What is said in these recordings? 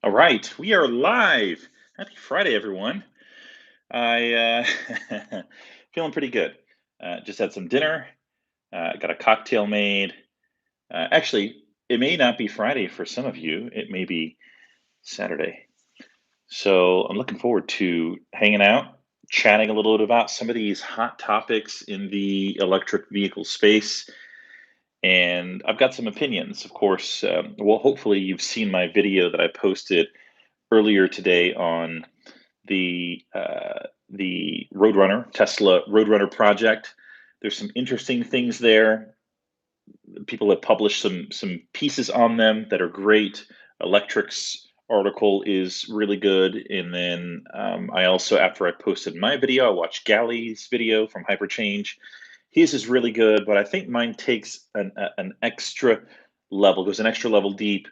All right, we are live. Happy Friday, everyone. I feeling pretty good. Just had some dinner. Got a cocktail made. Actually, it may not be Friday for some of you. It may be Saturday. So I'm looking forward to hanging out, chatting a little bit about some of these hot topics in the electric vehicle space. And I've got some opinions, of course. Well, hopefully you've seen my video that I posted earlier today on the Roadrunner Tesla Roadrunner project. There's some interesting things there. People have published some pieces on them that are great. Electrics article is really good, and then I also, after I posted my video, I watched Galley's video from Hyperchange. His is really good, but I think mine takes an extra level, goes an extra level deep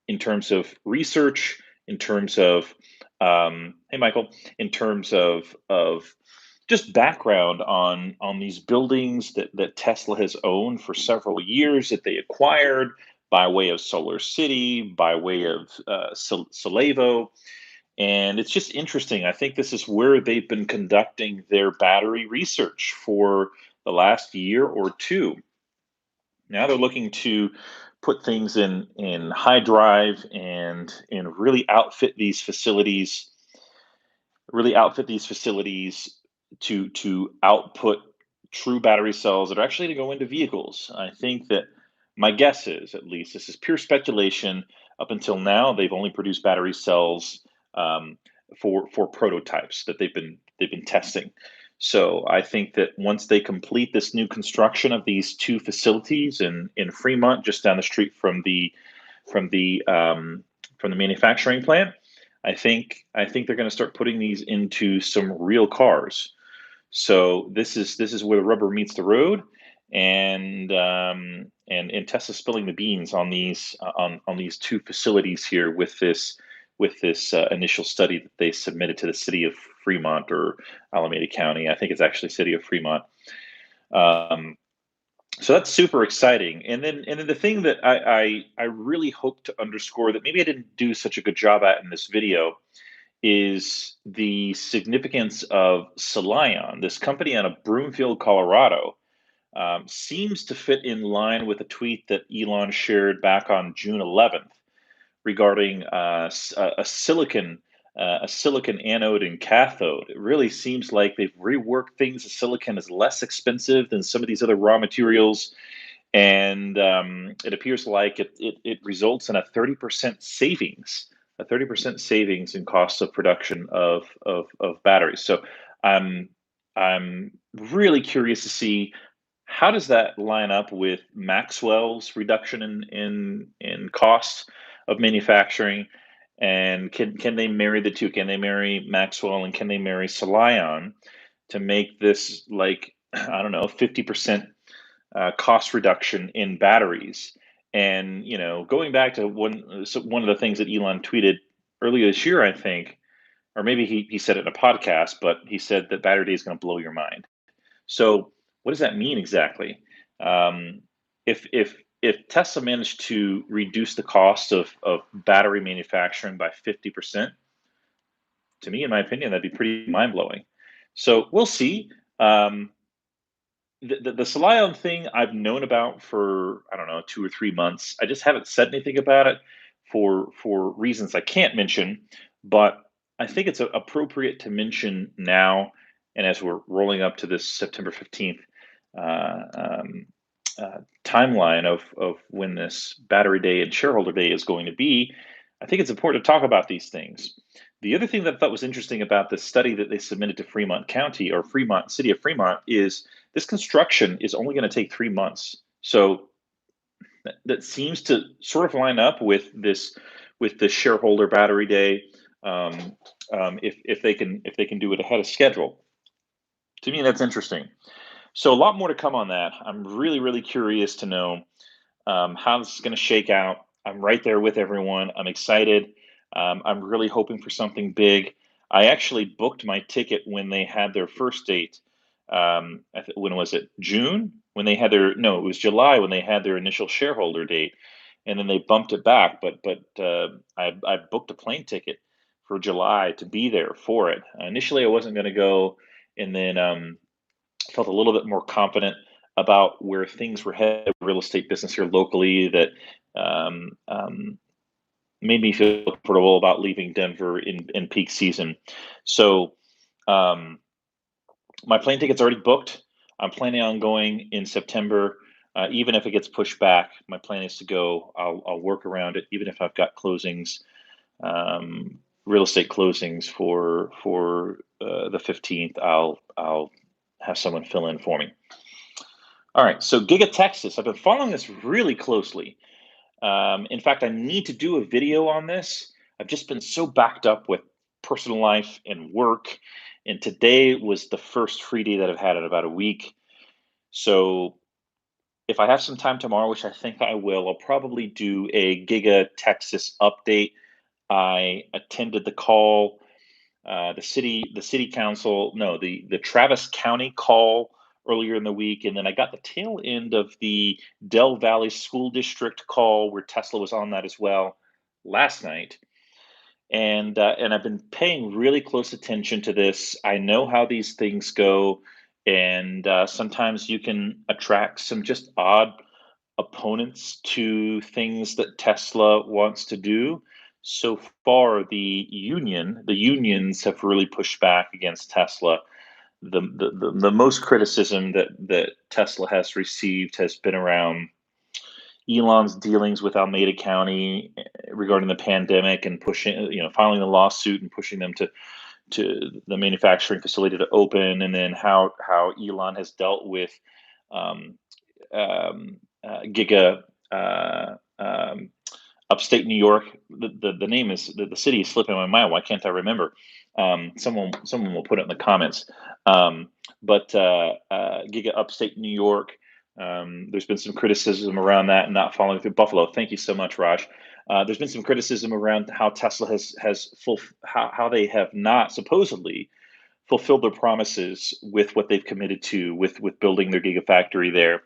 in terms of research, in terms of hey Michael, in terms of just background on these buildings that Tesla has owned for several years that they acquired by way of Solar City, by way of Solevo, and it's just interesting. I think this is where they've been conducting their battery research for the last year or two. Now they're looking to put things in high drive and really outfit these facilities to output true battery cells that are actually to go into vehicles. I think that my guess is, at least this is pure speculation, up until now they've only produced battery cells um, for prototypes that they've been testing. So I think that once they complete this new construction of these two facilities in Fremont, just down the street from the um, from the manufacturing plant, I think they're going to start putting these into some real cars. So this is where the rubber meets the road, and Tesla spilling the beans on these two facilities here with this initial study that they submitted to the city of Fremont or Alameda County. I think it's actually city of Fremont. Um, so that's super exciting. And then the thing that I really hope to underscore that maybe I didn't do such a good job at in this video is the significance of Celion. This company out of Broomfield, Colorado, seems to fit in line with a tweet that Elon shared back on June 11th regarding a silicon anode and cathode. It really seems like they've reworked things. The silicon is less expensive than some of these other raw materials, and it appears like it results in a 30% savings in cost of production of batteries. So I'm really curious to see how does that line up with Maxwell's reduction in cost of manufacturing, and can they marry the two? Can they marry Maxwell and can they marry Celion to make this like I don't know 50% cost reduction in batteries. And going back to one of the things that Elon tweeted earlier this year, I think, or maybe he said it in a podcast, but he said that battery day is going to blow your mind. So what does that mean exactly? Um, if Tesla managed to reduce the cost of battery manufacturing by 50%, to me, in my opinion, that'd be pretty mind blowing. So we'll see. Um, the Celion thing I've known about for I don't know 2 or 3 months. I just haven't said anything about it for reasons I can't mention, but I think it's appropriate to mention now, and as we're rolling up to this September 15th uh, um, timeline of when this battery day and shareholder day is going to be. I think it's important to talk about these things. The other thing that I thought was interesting about the study that they submitted to Fremont County or Fremont City of Fremont is this construction is only going to take 3 months. So that seems to sort of line up with the shareholder battery day. Um, if they can do it ahead of schedule, to me that's interesting. So a lot more to come on that. I'm really really curious to know how this is going to shake out. I'm right there with everyone. I'm excited. I'm really hoping for something big. I actually booked my ticket when they had their first date. When was it? June? When they had their no, it was July when they had their initial shareholder date. and then they bumped it back. I booked a plane ticket for July to be there for it. Initially, I wasn't going to go, and then felt a little bit more confident about where things were headed, real estate business here locally, that um, um, made me feel comfortable about leaving Denver in peak season. So um, my plane ticket's already booked. I'm planning on going in September. Even if it gets pushed back, my plan is to go. I'll work around it, even if I've got closings, um, real estate closings for the 15th. I'll have someone fill in for me. All right, so Giga Texas. I've been following this really closely. In fact, I need to do a video on this. I've just been so backed up with personal life and work, and today was the first free day that I've had in about a week. So if I have some time tomorrow, which I think I will, I'll probably do a Giga Texas update. I attended the call, the city council, no, the Travis County call earlier in the week, and then I got the tail end of the Del Valley School District call where Tesla was on that as well last night. And I've been paying really close attention to this. I know how these things go, and sometimes you can attract some just odd opponents to things that Tesla wants to do. So far, the unions have really pushed back against Tesla. The most criticism that Tesla has received has been around Elon's dealings with Alameda County regarding the pandemic and pushing, filing the lawsuit and pushing them to the manufacturing facility to open, and then how Elon has dealt with um, Giga upstate New York. The name is the city is slipping my mind. Why can't I remember? Someone will put it in the comments. But Giga upstate New York. There's been some criticism around that and not following through. Buffalo. Thank you so much, Raj. There's been some criticism around how Tesla has how they have not supposedly fulfilled their promises with what they've committed to with building their gigafactory there.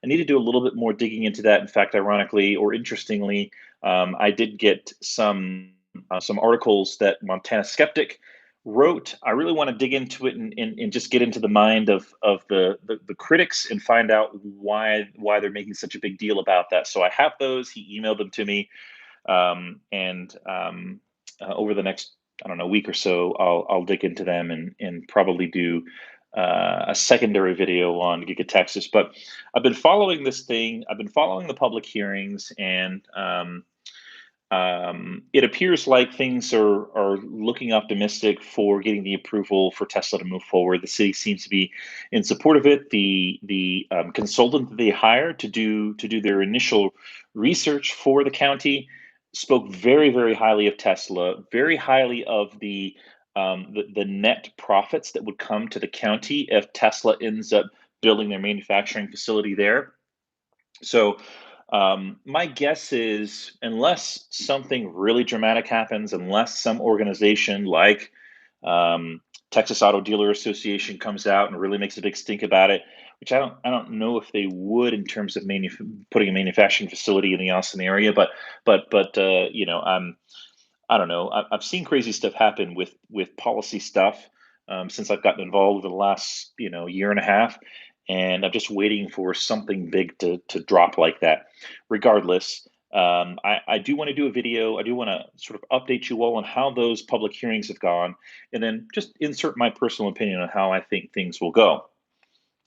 I need to do a little bit more digging into that. In fact, ironically or interestingly, I did get some articles that Montana Skeptic wrote. I really want to dig into it and just get into the mind of the critics and find out why they're making such a big deal about that. So I have those. He emailed them to me, and over the next, I don't know, week or so, I'll dig into them and probably do a secondary video on Giga Texas. But I've been following this thing. I've been following the public hearings, and it appears like things are looking optimistic for getting the approval for Tesla to move forward. The city seems to be in support of it. The consultant that they hired to do their initial research for the county spoke very highly of Tesla, very highly of the net profits that would come to the county if Tesla ends up building their manufacturing facility there. So my guess is, unless something really dramatic happens, unless some organization like um, Texas Auto Dealer Association comes out and really makes a big stink about it, which I don't know if they would in terms of putting a manufacturing facility in the Austin area, but I don't know. I've seen crazy stuff happen with policy stuff since I've gotten involved in the last year and a half, and I'm just waiting for something big to drop like that. Regardless, I do want to do a video. I do want to sort of update you all on how those public hearings have gone, and then just insert my personal opinion on how I think things will go.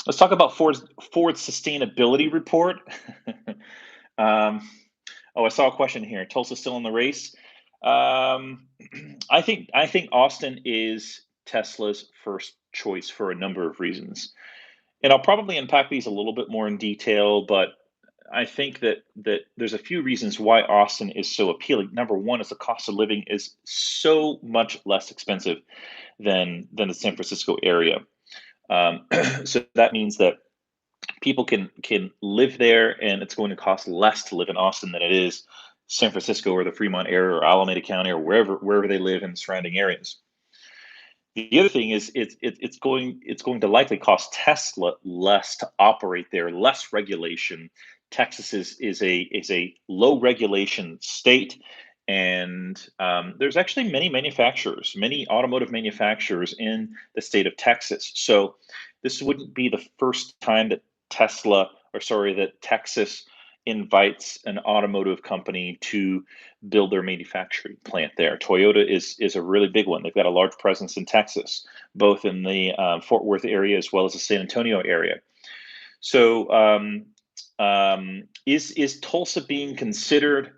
Let's talk about Ford's sustainability report. um, Oh, I saw a question here. Tulsa still in the race? Um, I think Austin is Tesla's first choice for a number of reasons, and I'll probably unpack these a little bit more in detail. But I think that there's a few reasons why Austin is so appealing. Number one is the cost of living is so much less expensive than the San Francisco area. So that means that people can live there, and it's going to cost less to live in Austin than it is San Francisco or the Fremont area or Alameda County or wherever they live in the surrounding areas. The other thing is it's going to likely cost Tesla less to operate there, less regulation. Texas is a low regulation state, and there's actually many automotive manufacturers in the state of Texas. So this wouldn't be the first time that that Texas invites an automotive company to build their manufacturing plant there. Toyota is a really big one. They've got a large presence in Texas, both in the Fort Worth area as well as the San Antonio area. So, is Tulsa being considered?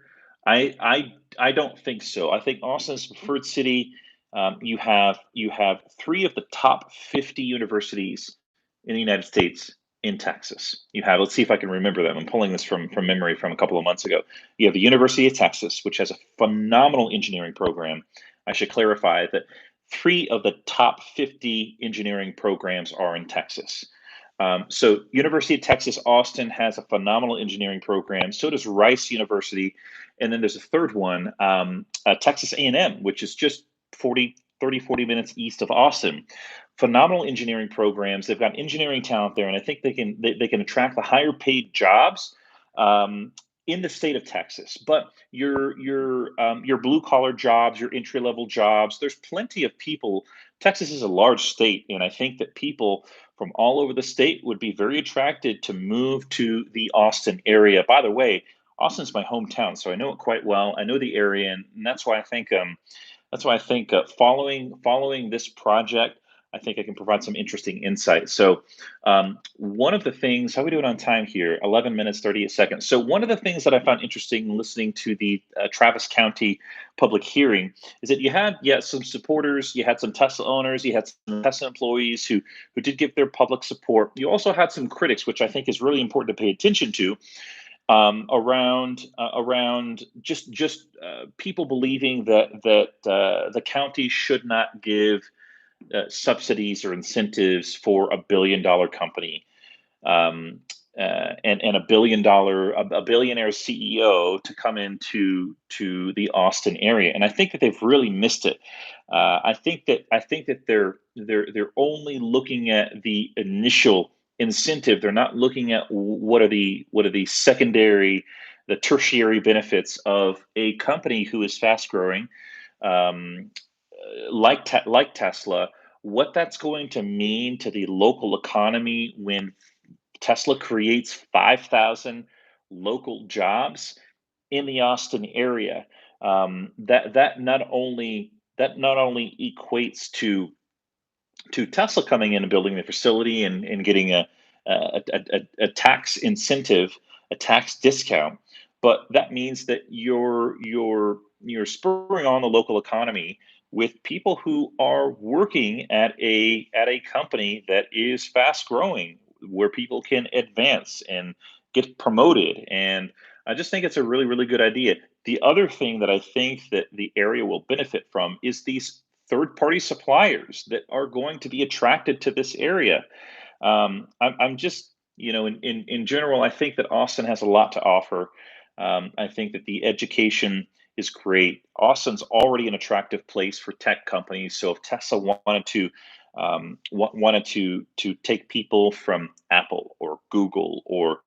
I don't think so. I think Austin's preferred city. You have three of the top 50 universities in the United States in Texas. You have, let's see if I can remember them. I'm pulling this from memory from a couple of months ago. You have the University of Texas, which has a phenomenal engineering program. I should clarify that three of the top 50 engineering programs are in Texas. So University of Texas Austin has a phenomenal engineering program. So does Rice University, and then there's a third one, Texas A&M, which is just 40 minutes east of Austin. Phenomenal engineering programs. They've got engineering talent there, and I think they can attract the higher paid jobs in the state of Texas. But your blue collar jobs, your entry level jobs, there's plenty of people. Texas is a large state, and I think that people from all over the state would be very attracted to move to the Austin area. By the way, Austin's my hometown, so I know it quite well. I know the area, and that's why I think following this project, I think I can provide some interesting insight. So, one of the things, how are we doing on time here? 11 minutes, 38 seconds. So, one of the things that I found interesting in listening to the Travis County public hearing is that you had, yeah, some supporters, you had some Tesla owners, you had some Tesla employees who did give their public support. You also had some critics, which I think is really important to pay attention to, around just people believing that the county should not give subsidies or incentives for $1 billion company, and a billionaire CEO to come into the Austin area. And I think that they've really missed it. I think that they're only looking at the initial incentive. They're not looking at what are the secondary, the tertiary benefits of a company who is fast growing, um, like Tesla, what that's going to mean to the local economy when Tesla creates 5,000 local jobs in the Austin area. That not only equates to Tesla coming in and building the facility and getting a tax incentive, a tax discount, but that means that you're spurring on the local economy with people who are working at a company that is fast growing, where people can advance and get promoted. And I just think it's a really good idea. The other thing that I think that the area will benefit from is these third party suppliers that are going to be attracted to this area. I'm just, in general, I think that Austin has a lot to offer. I think that the education is great. Austin's already an attractive place for tech companies. So if Tesla wanted to take people from Apple or Google or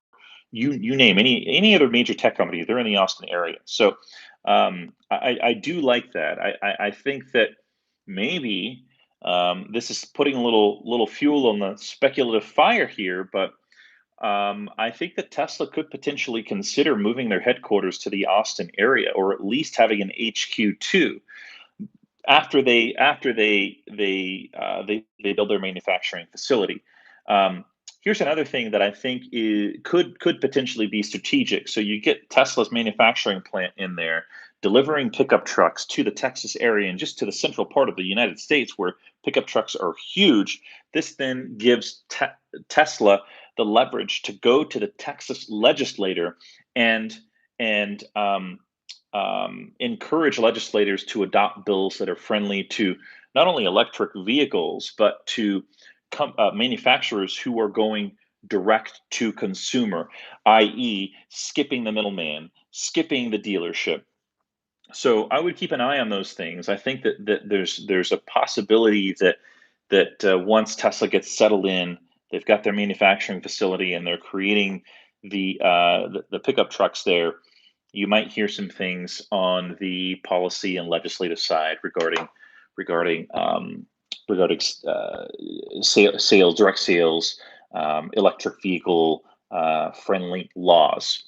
you name any other major tech company, they're in the Austin area. So I do like that. I think that maybe this is putting a little fuel on the speculative fire here, but I think that Tesla could potentially consider moving their headquarters to the Austin area, or at least having an HQ too, after they build their manufacturing facility. Um, Here's another thing that I think could potentially be strategic. So you get Tesla's manufacturing plant in there, delivering pickup trucks to the Texas area and just to the central part of the United States, where pickup trucks are huge. This then gives Tesla the leverage to go to the Texas legislator and and encourage legislators to adopt bills that are friendly to not only electric vehicles, but to manufacturers who are going direct to consumer, i.e., skipping the middleman, skipping the dealership. So I would keep an eye on those things. I think that there's a possibility that once Tesla gets settled in, they've got their manufacturing facility and they're creating the pickup trucks there, you might hear some things on the policy and legislative side regarding regarding sales, direct sales, electric vehicle friendly laws.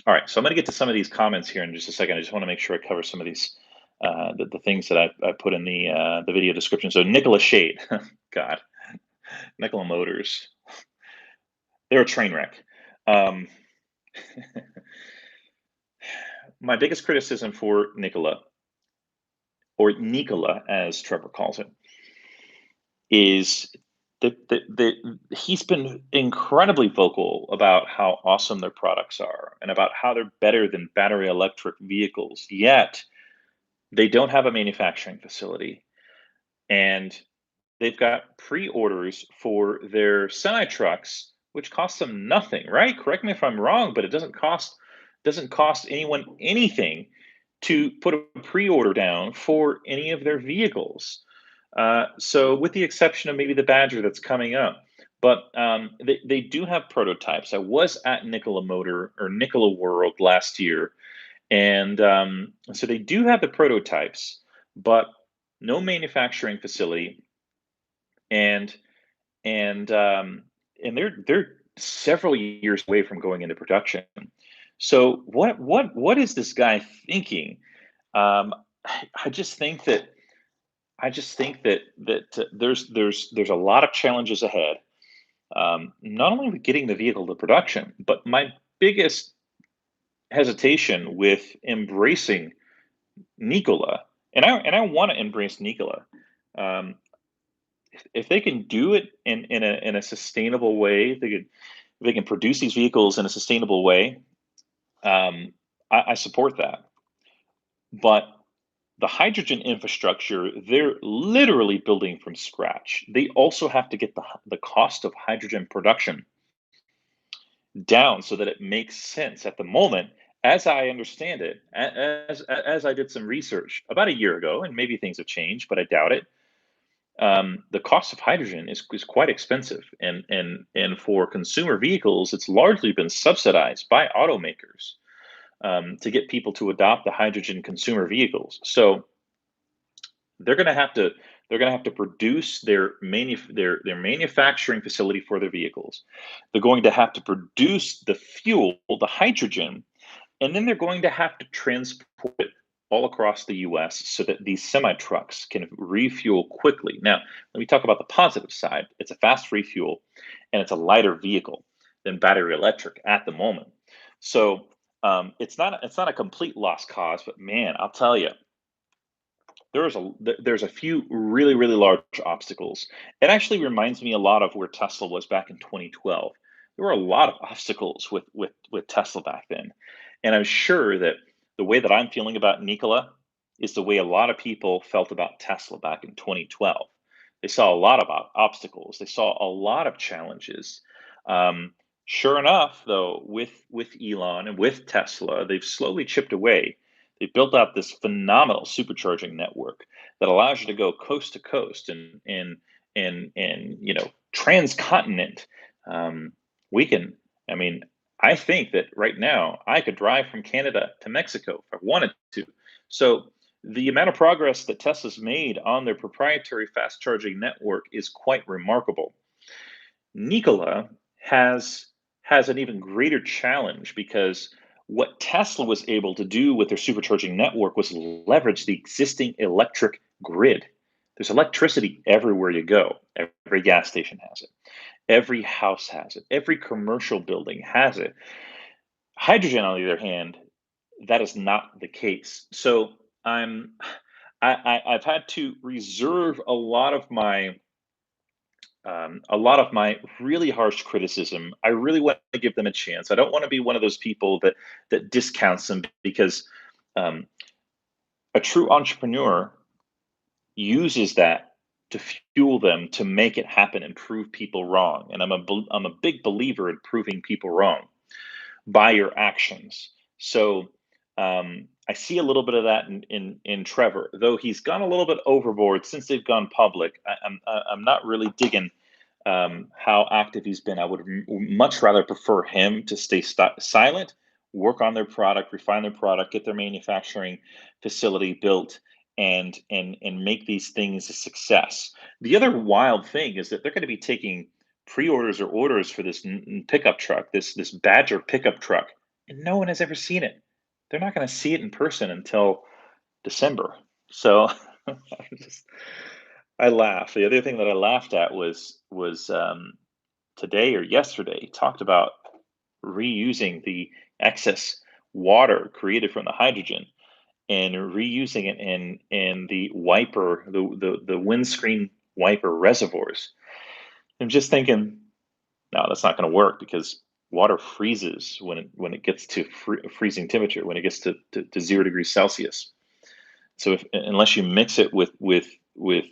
All right, so I'm going to get to some of these comments here in just a second. I just want to make sure I cover some of these the things that I put in the video description. So Nikola Shade, God, Nikola Motors, they're a train wreck. Um, my biggest criticism for Nikola, or Nikola as Trevor calls it, is that he's been incredibly vocal about how awesome their products are and about how they're better than battery electric vehicles. Yet they don't have a manufacturing facility, and they've got pre-orders for their semi trucks, which cost them nothing, right? Correct me if I'm wrong, but it doesn't cost anyone anything to put a pre-order down for any of their vehicles. So, with the exception of maybe the Badger that's coming up, but they do have prototypes. I was at Nikola Motor or Nikola World last year, and so they do have the prototypes, but no manufacturing facility, and and they're several years away from going into production. So what is this guy thinking? Um, I just think that there's a lot of challenges ahead. Not only with getting the vehicle to production, but my biggest hesitation with embracing Nikola, and I want to embrace Nikola. Um, if they can do it in a sustainable way, they can produce these vehicles in a sustainable way. I support that. But the hydrogen infrastructure, they're literally building from scratch. They also have to get the cost of hydrogen production down so that it makes sense. At the moment, as I understand it, as I did some research about a year ago, and maybe things have changed, but I doubt it. The cost of hydrogen is quite expensive, and for consumer vehicles, it's largely been subsidized by automakers to get people to adopt the hydrogen consumer vehicles. So they're going to have to produce their manufacturing facility for their vehicles. They're going to have to produce the fuel, the hydrogen, and then they're going to have to transport it all across the US so that these semi trucks can refuel quickly. Now, let me talk about the positive side. It's a fast refuel and it's a lighter vehicle than battery electric at the moment. So it's not a complete lost cause, but man, I'll tell you, there's a few really large obstacles. It actually reminds me a lot of where Tesla was back in 2012. There were a lot of obstacles with Tesla back then, and I'm sure that the way that I'm feeling about Nikola is the way a lot of people felt about Tesla back in 2012. They saw a lot of obstacles. They saw a lot of challenges. Sure enough, though, with Elon and with Tesla, they've slowly chipped away. They built out this phenomenal supercharging network that allows you to go coast to coast and transcontinent. Um, we can. I mean, I think that right now I could drive from Canada to Mexico if I wanted to. So the amount of progress that Tesla's made on their proprietary fast charging network is quite remarkable. Nikola has an even greater challenge because what Tesla was able to do with their supercharging network was leverage the existing electric grid. There's electricity everywhere you go. Every gas station has it. Every house has it. Every commercial building has it. Hydrogen, on the other hand, that is not the case. So I'm I've had to reserve a lot of my really harsh criticism. I really want to give them a chance. I don't want to be one of those people that discounts them because um, a true entrepreneur uses that to fuel them to make it happen and prove people wrong. And I'm a big believer in proving people wrong by your actions. So I see a little bit of that in Trevor, though he's gone a little bit overboard since they've gone public. I'm not really digging how active he's been. I would much rather prefer him to stay silent, work on their product, refine their product, get their manufacturing facility built, and make these things a success. The other wild thing is that they're going to be taking pre-orders or orders for this pickup truck, this Badger pickup truck, and no one has ever seen it. They're not going to see it in person until December. So I just I laugh. The other thing that I laughed at was today or yesterday talked about reusing the excess water created from the hydrogen and reusing it in the wiper, the windscreen wiper reservoirs. I'm just thinking, no, that's not going to work because water freezes when it gets to freezing temperature, when it gets to 0 degrees Celsius. So if unless you mix it with windshield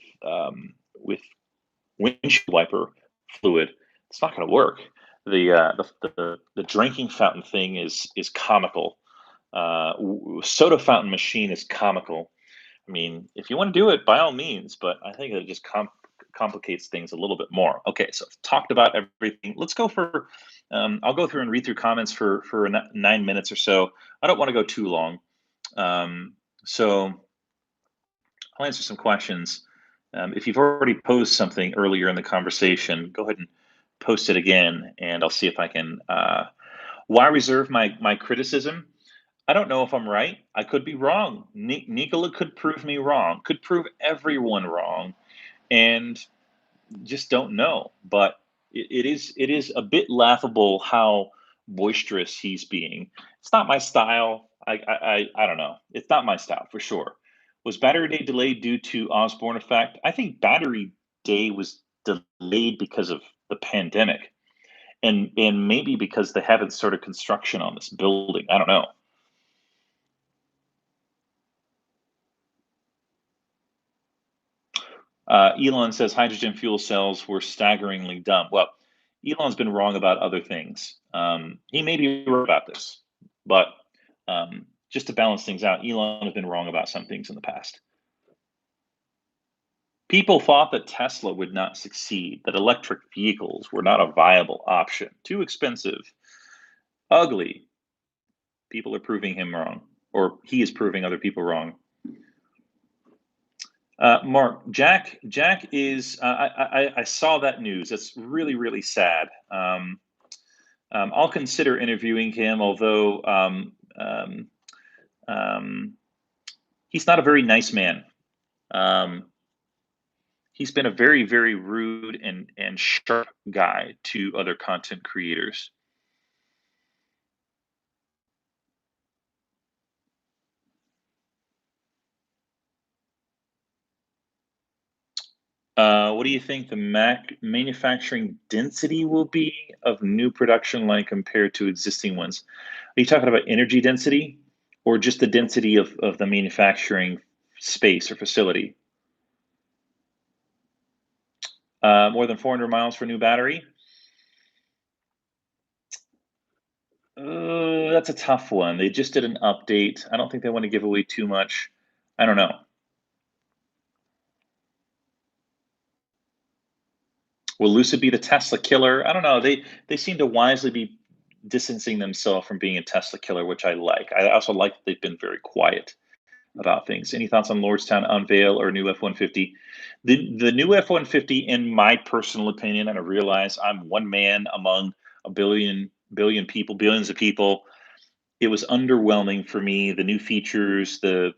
wiper fluid, it's not going to work. The drinking fountain thing is comical. Soda fountain machine is comical. I mean, if you want to do it, by all means, but I think it just complicates things a little bit more. Okay, so I've talked about everything. Let's go for. I'll go through and read through comments for 9 minutes or so. I don't want to go too long. So I'll answer some questions. If you've already posed something earlier in the conversation, go ahead and post it again, and I'll see if I can. Why reserve my criticism? I don't know if I'm right. I could be wrong. Nikola could prove me wrong. Could prove everyone wrong, and just don't know. But it is a bit laughable how boisterous he's being. It's not my style. I don't know. It's not my style for sure. Was Battery Day delayed due to Osborne effect? I think Battery Day was delayed because of the pandemic, and maybe because they haven't started construction on this building. I don't know. Elon says hydrogen fuel cells were staggeringly dumb. Well, Elon's been wrong about other things. He may be right about this, but just to balance things out, Elon has been wrong about some things in the past. People thought that Tesla would not succeed, that electric vehicles were not a viable option, too expensive, ugly. People are proving him wrong, or he is proving other people wrong. Mark, Jack is. I saw that news. That's really, really sad. I'll consider interviewing him, although um, he's not a very nice man. Um, he's been a very, very rude and sharp guy to other content creators. What do you think the manufacturing density will be of new production line compared to existing ones? Are you talking about energy density or just the density of the manufacturing space or facility? More than 400 miles for a new battery? That's a tough one. They just did an update. I don't think they want to give away too much. I don't know. Will Lucid be the Tesla killer? I don't know. They seem to wisely be distancing themselves from being a Tesla killer, which I like. I also like that they've been very quiet about things. Any thoughts on Lordstown unveil or new F-150? The new F-150, in my personal opinion, and I realize I'm one man among a billion people, billions of people. It was underwhelming for me. The new features, the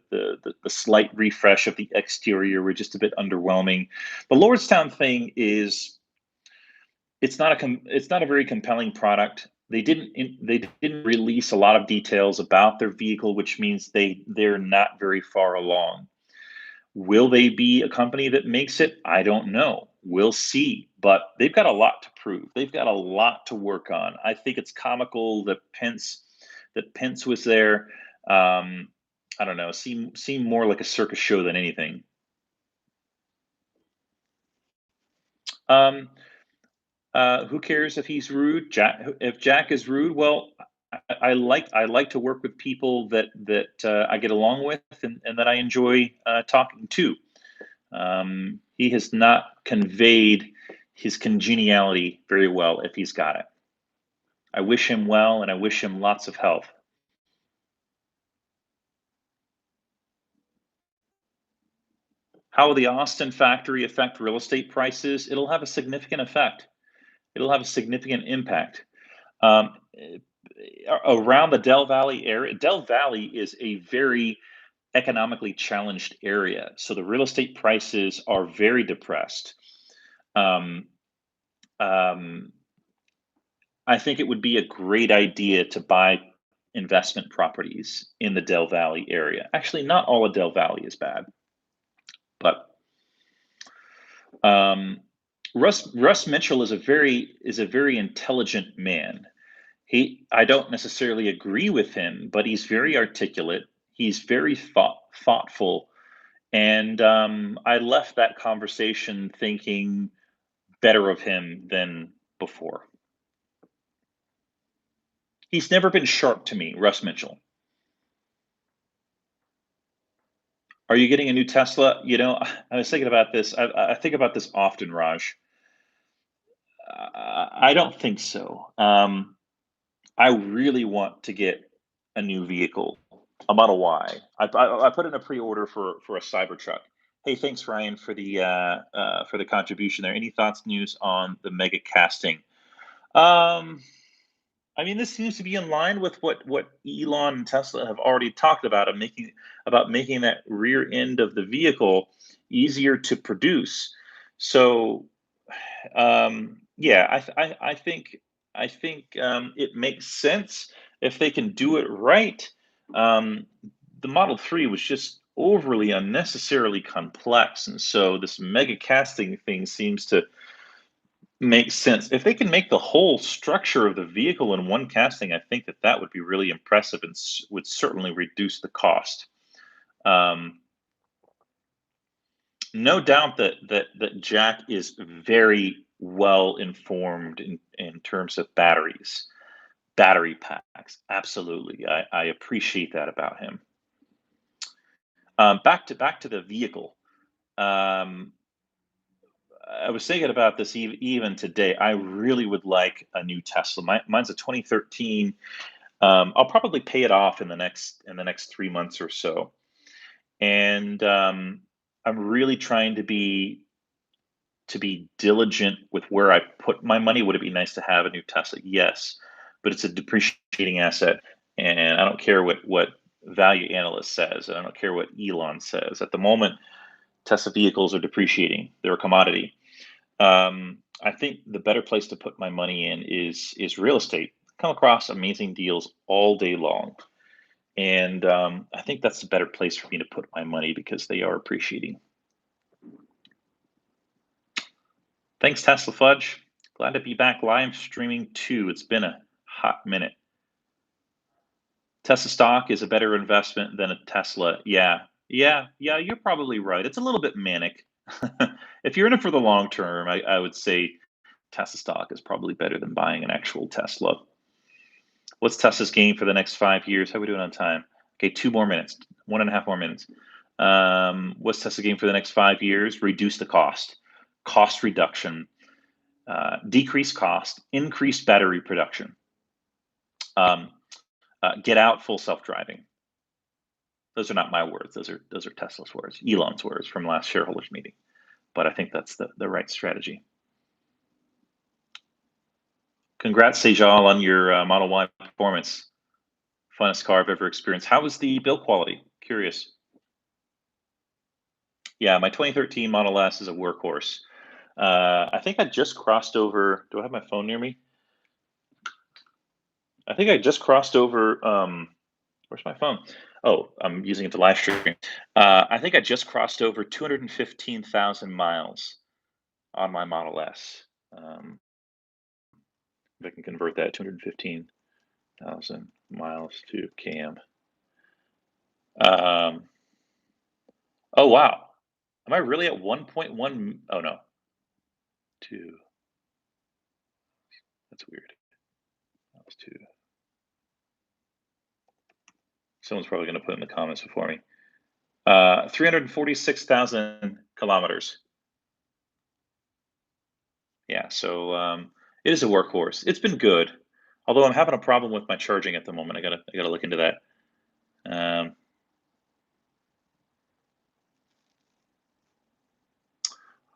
slight refresh of the exterior were just a bit underwhelming. The Lordstown thing is it's not a very compelling product. They didn't release a lot of details about their vehicle, which means they're not very far along. Will they be a company that makes it? I don't know. We'll see. But they've got a lot to prove. They've got a lot to work on. I think it's comical that Pence was there. I don't know. Seem more like a circus show than anything. Um, who cares if he's rude? If Jack is rude, well, I like to work with people that I get along with and that I enjoy talking to. He has not conveyed his congeniality very well if he's got it. I wish him well, and I wish him lots of health. How will the Austin factory affect real estate prices? It'll have a significant effect. It'll have a significant impact. Around the Del Valley area, Del Valley is a very economically challenged area, so the real estate prices are very depressed. Um, um, I think it would be a great idea to buy investment properties in the Del Valley area. Actually, not all of Del Valley is bad, but um, Russ Mitchell is a very intelligent man. I don't necessarily agree with him, but he's very articulate. He's very thoughtful, and I left that conversation thinking better of him than before. He's never been sharp to me, Russ Mitchell. Are you getting a new Tesla? I was thinking about this. I think about this often, Raj. I don't think so. I really want to get a new vehicle, a Model Y. I put in a pre-order for a Cybertruck. Hey, thanks Ryan for the contribution there. Any thoughts, news on the mega casting? Um, I mean, this seems to be in line with what Elon and Tesla have already talked about, making that rear end of the vehicle easier to produce. So, yeah, I think it makes sense if they can do it right. Um, the Model 3 was just overly unnecessarily complex, and so this mega casting thing seems to makes sense. If they can make the whole structure of the vehicle in one casting, I think that would be really impressive and would certainly reduce the cost. Um, no doubt that Jack is very well informed in terms of battery packs. Absolutely, I appreciate that about him. Back to the vehicle. Um, I was thinking about this even today. I really would like a new Tesla. Mine's a 2013. I'll probably pay it off in the next 3 months or so, and I'm really trying to be diligent with where I put my money. Would it be nice to have a new Tesla? Yes, but it's a depreciating asset, and I don't care what value analyst says, and I don't care what Elon says. At the moment, Tesla vehicles are depreciating; they're a commodity. I think the better place to put my money in is real estate. Come across amazing deals all day long, and I think that's a better place for me to put my money because they are appreciating. Thanks, Tesla Fudge. Glad to be back live streaming too. It's been a hot minute. Tesla stock is a better investment than a Tesla. Yeah. You're probably right. It's a little bit manic. If you're in it for the long term, I would say Tesla stock is probably better than buying an actual Tesla. What's Tesla's gain for the next 5 years? How are we doing on time? Okay, 2 more minutes, 1.5 more minutes. What's Tesla gain for the next 5 years? Reduce the cost reduction, decrease cost, increase battery production, um, get out full self-driving. Those are not my words. Those are Tesla's words, Elon's words from last shareholders meeting. But I think that's the right strategy. Congrats, Sejal, on your Model Y performance. Funnest car I've ever experienced. How was the build quality? Curious. Yeah, my 2013 Model S is a workhorse. I think I just crossed over. Do I have my phone near me? I think I just crossed over. Where's my phone? Oh, I'm using it to live stream. I think I just crossed over 215,000 miles on my Model S. If I can convert that 215,000 miles to km. Um, oh wow, am I really at 1.1? Oh no, two. That's weird. That was two. Someone's probably going to put in the comments before me. 346,000 kilometers. Yeah, so it is a workhorse. It's been good, although I'm having a problem with my charging at the moment. I gotta look into that. Um,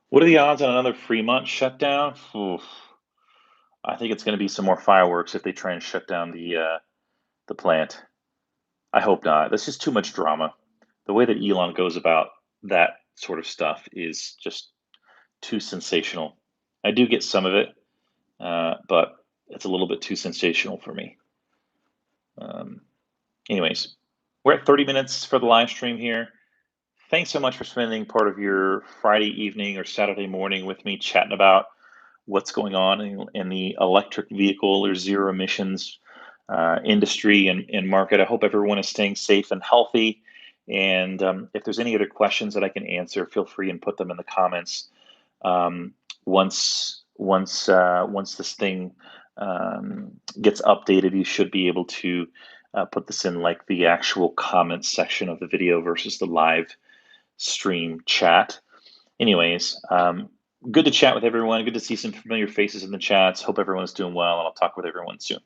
what are the odds on another Fremont shutdown? Oof, I think it's going to be some more fireworks if they try and shut down the plant. I hope not. That's just too much drama. The way that Elon goes about that sort of stuff is just too sensational. I do get some of it, but it's a little bit too sensational for me. Um, anyways, we're at 30 minutes for the live stream here. Thanks so much for spending part of your Friday evening or Saturday morning with me chatting about what's going on in the electric vehicle or zero emissions industry and market. I hope everyone is staying safe and healthy. And if there's any other questions that I can answer, feel free and put them in the comments. Um, once this thing gets updated, you should be able to put this in like the actual comments section of the video versus the live stream chat. Anyways, good to chat with everyone. Good to see some familiar faces in the chats. Hope everyone's doing well, and I'll talk with everyone soon.